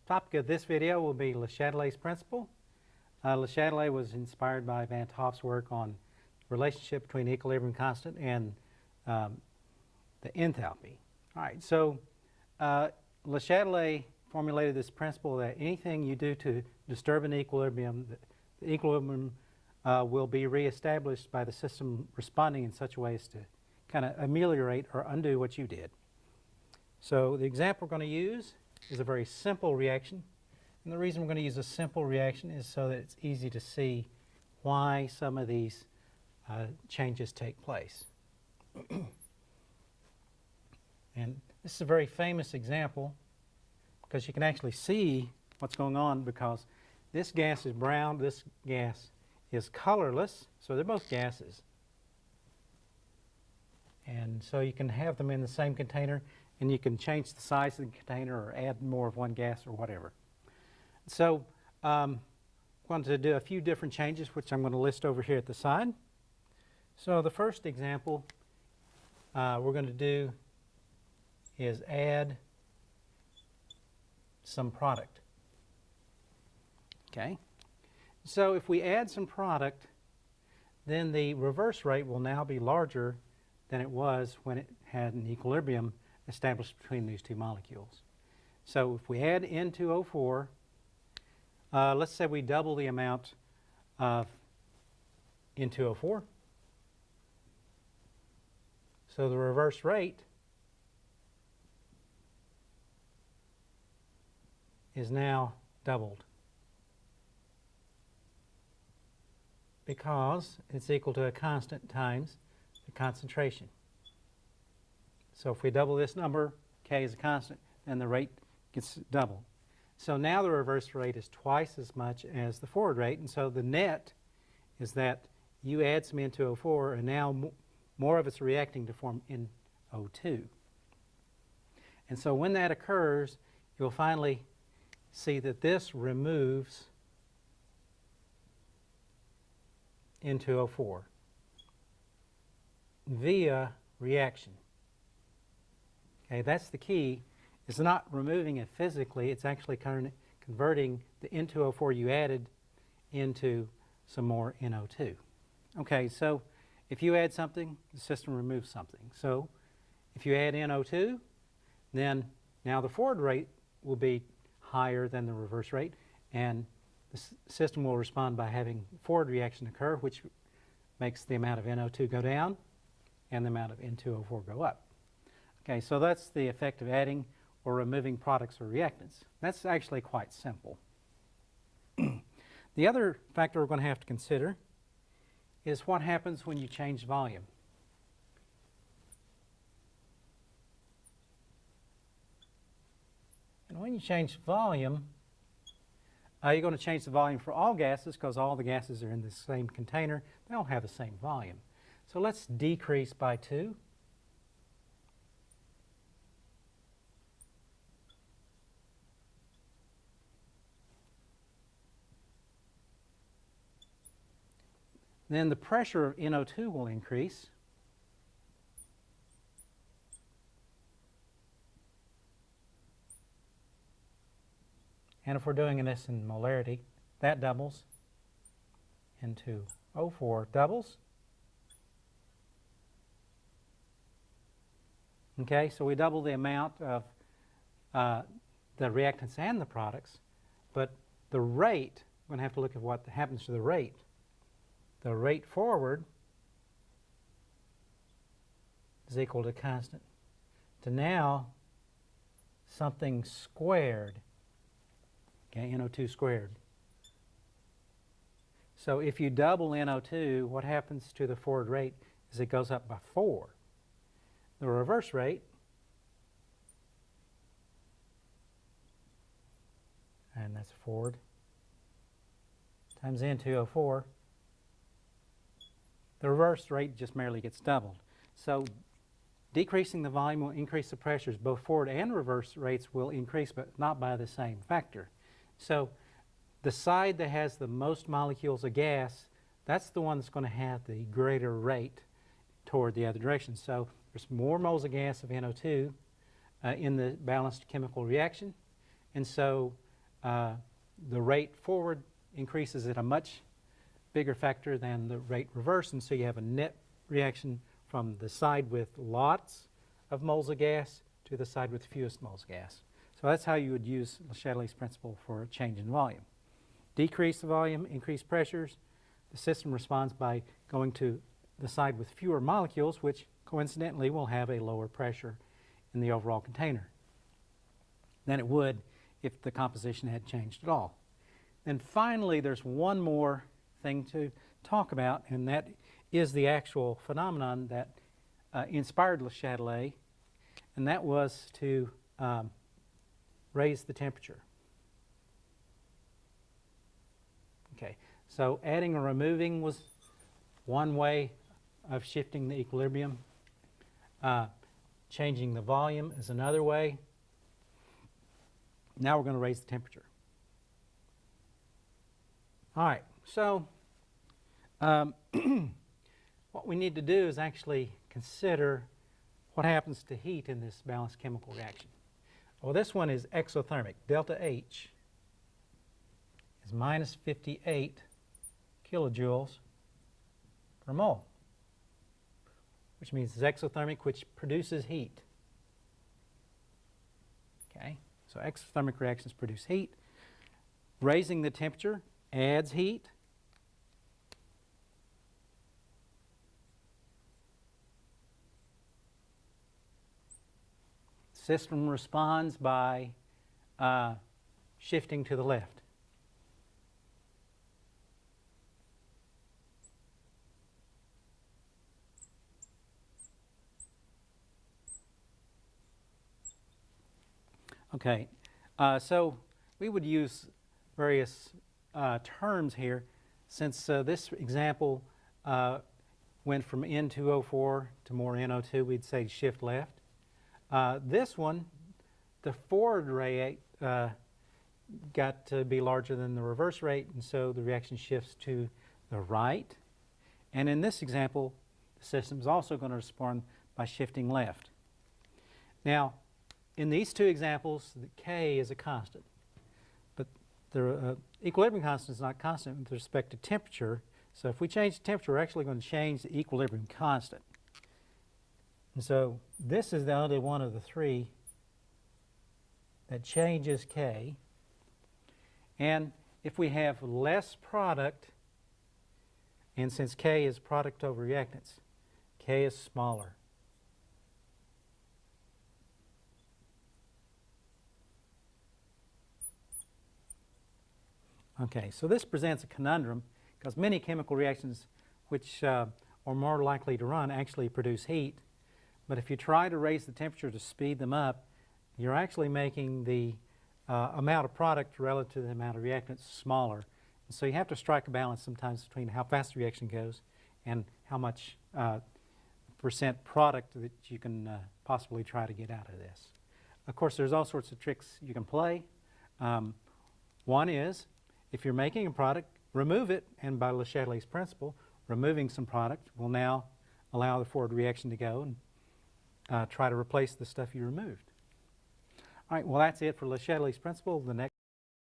topic of this video will be LeChatelier's principle. LeChatelier was inspired by Van 't Hoff's work on the relationship between the equilibrium constant and the enthalpy. All right, so LeChatelier formulated this principle that anything you do to disturb an equilibrium, the equilibrium will be reestablished by the system responding in such a way as to kind of ameliorate or undo what you did. So the example we're going to use is a very simple reaction. And the reason we're going to use a simple reaction is so that it's easy to see why some of these changes take place. And this is a very famous example because you can actually see what's going on, because this gas is brown, this gas is colorless, so they're both gases. And so you can have them in the same container, and you can change the size of the container or add more of one gas or whatever. So I wanted to do a few different changes, which I'm going to list over here at the side. So the first example we're going to do is add some product. Okay. So if we add some product, then the reverse rate will now be larger than it was when it had an equilibrium established between these two molecules. So if we add N2O4, let's say we double the amount of N2O4. So the reverse rate is now doubled, because it's equal to a constant times the concentration. So if we double this number, K is a constant, then the rate gets doubled. So now the reverse rate is twice as much as the forward rate, and so the net is that you add some N2O4, and now more of it's reacting to form NO2. And so when that occurs, you'll finally see that this removes N2O4 via reaction. Okay, that's the key. It's not removing it physically, it's actually converting the N2O4 you added into some more NO2. Okay, so if you add something, the system removes something. So if you add NO2, then now the forward rate will be higher than the reverse rate, and the system will respond by having forward reaction occur, which makes the amount of NO2 go down and the amount of N2O4 go up. Okay, so that's the effect of adding or removing products or reactants. That's actually quite simple. The other factor we're going to have to consider is what happens when you change volume. And when you change volume, you're going to change the volume for all gases, because all the gases are in the same container. They all have the same volume. So let's decrease by 2. Then the pressure of NO2 will increase. And if we're doing this in molarity, that doubles. N2O4 doubles. Okay, so we double the amount of the reactants and the products, but the rate, we're going to have to look at what happens to the rate. The rate forward is equal to constant to now something squared. Okay, NO2 squared. So if you double NO2, what happens to the forward rate is it goes up by 4. The reverse rate, and that's forward, times N2O4, the reverse rate just merely gets doubled. So decreasing the volume will increase the pressures. Both forward and reverse rates will increase, but not by the same factor. So the side that has the most molecules of gas, that's the one that's going to have the greater rate toward the other direction. So there's more moles of gas of NO2 in the balanced chemical reaction, and so the rate forward increases at a much bigger factor than the rate reverse, and so you have a net reaction from the side with lots of moles of gas to the side with fewest moles of gas. So that's how you would use LeChatelier's principle for a change in volume. Decrease the volume, increase pressures. The system responds by going to the side with fewer molecules, which coincidentally will have a lower pressure in the overall container than it would if the composition had changed at all. Then finally, there's one more thing to talk about, and that is the actual phenomenon that inspired LeChatelier, and that was to raise the temperature. Okay, so adding or removing was one way of shifting the equilibrium. Changing the volume is another way. Now we're going to raise the temperature. All right, so what we need to do is actually consider what happens to heat in this balanced chemical reaction. Well, this one is exothermic. Delta H is minus 58 kilojoules per mole, which means it's exothermic, which produces heat. Okay, so exothermic reactions produce heat. Raising the temperature adds heat. System responds by shifting to the left. Okay, so we would use various terms here. Since this example went from N2O4 to more NO2, we'd say shift left. This one, the forward rate got to be larger than the reverse rate, and so the reaction shifts to the right. And in this example, the system is also going to respond by shifting left. Now, in these two examples, the K is a constant, but the equilibrium constant is not constant with respect to temperature. So if we change the temperature, we're actually going to change the equilibrium constant. And so this is the only one of the three that changes K. And if we have less product, and since K is product over reactants, K is smaller. Okay, so this presents a conundrum because many chemical reactions which are more likely to run actually produce heat. But if you try to raise the temperature to speed them up, you're actually making the amount of product relative to the amount of reactants smaller. And so you have to strike a balance sometimes between how fast the reaction goes and how much percent product that you can possibly try to get out of this. Of course, there's all sorts of tricks you can play. One is, if you're making a product, remove it, and by LeChatelier's principle, removing some product will now allow the forward reaction to go and try to replace the stuff you removed. All right, well, that's it for LeChatelier's principle. The next